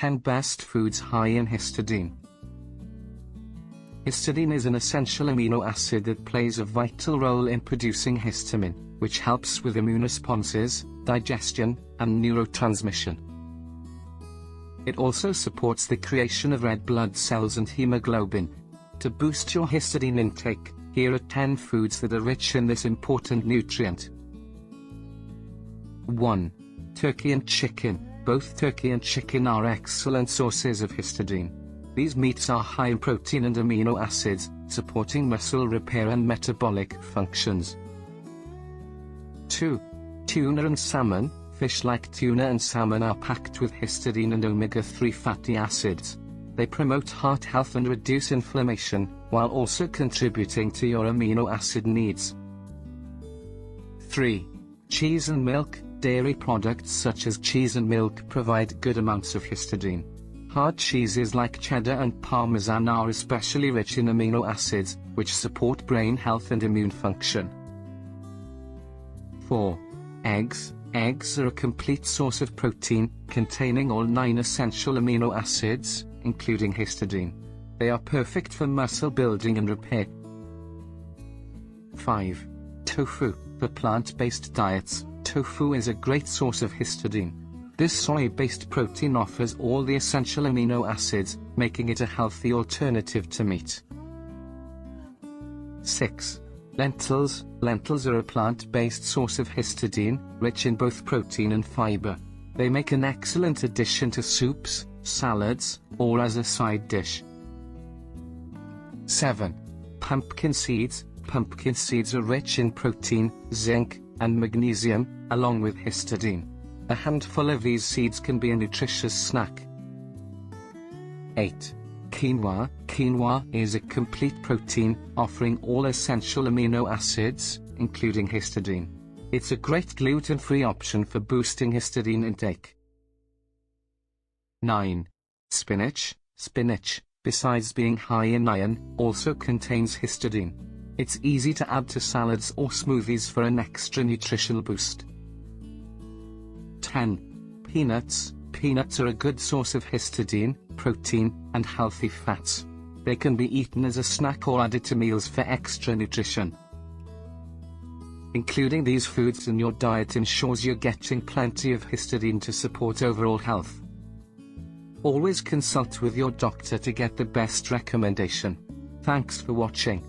10 best foods high in histidine. Histidine is an essential amino acid that plays a vital role in producing histamine, which helps with immune responses, digestion, and neurotransmission. It also supports the creation of red blood cells and hemoglobin. To boost your histidine intake, here are 10 foods that are rich in this important nutrient. 1. Turkey and chicken. Both turkey and chicken are excellent sources of histidine. These meats are high in protein and amino acids, supporting muscle repair and metabolic functions. 2. Tuna and salmon. Fish like tuna and salmon are packed with histidine and omega-3 fatty acids. They promote heart health and reduce inflammation, while also contributing to your amino acid needs. 3. Cheese and milk. Dairy products such as cheese and milk provide good amounts of histidine. Hard cheeses like cheddar and parmesan are especially rich in amino acids, which support brain health and immune function. 4. Eggs. Eggs are a complete source of protein, containing all 9 essential amino acids, including histidine. They are perfect for muscle building and repair. 5. Tofu. For plant-based diets, tofu is a great source of histidine. This soy-based protein offers all the essential amino acids, making it a healthy alternative to meat. 6. Lentils. Lentils are a plant-based source of histidine, rich in both protein and fiber. They make an excellent addition to soups, salads, or as a side dish. 7. Pumpkin seeds. Pumpkin seeds are rich in protein, zinc, and magnesium, along with histidine. A handful of these seeds can be a nutritious snack. 8. Quinoa. Quinoa is a complete protein, offering all essential amino acids, including histidine. It's a great gluten-free option for boosting histidine intake. 9. Spinach. Spinach, besides being high in iron, also contains histidine. It's easy to add to salads or smoothies for an extra nutritional boost. 10. Peanuts. Peanuts are a good source of histidine, protein, and healthy fats. They can be eaten as a snack or added to meals for extra nutrition. Including these foods in your diet ensures you're getting plenty of histidine to support overall health. Always consult with your doctor to get the best recommendation. Thanks for watching.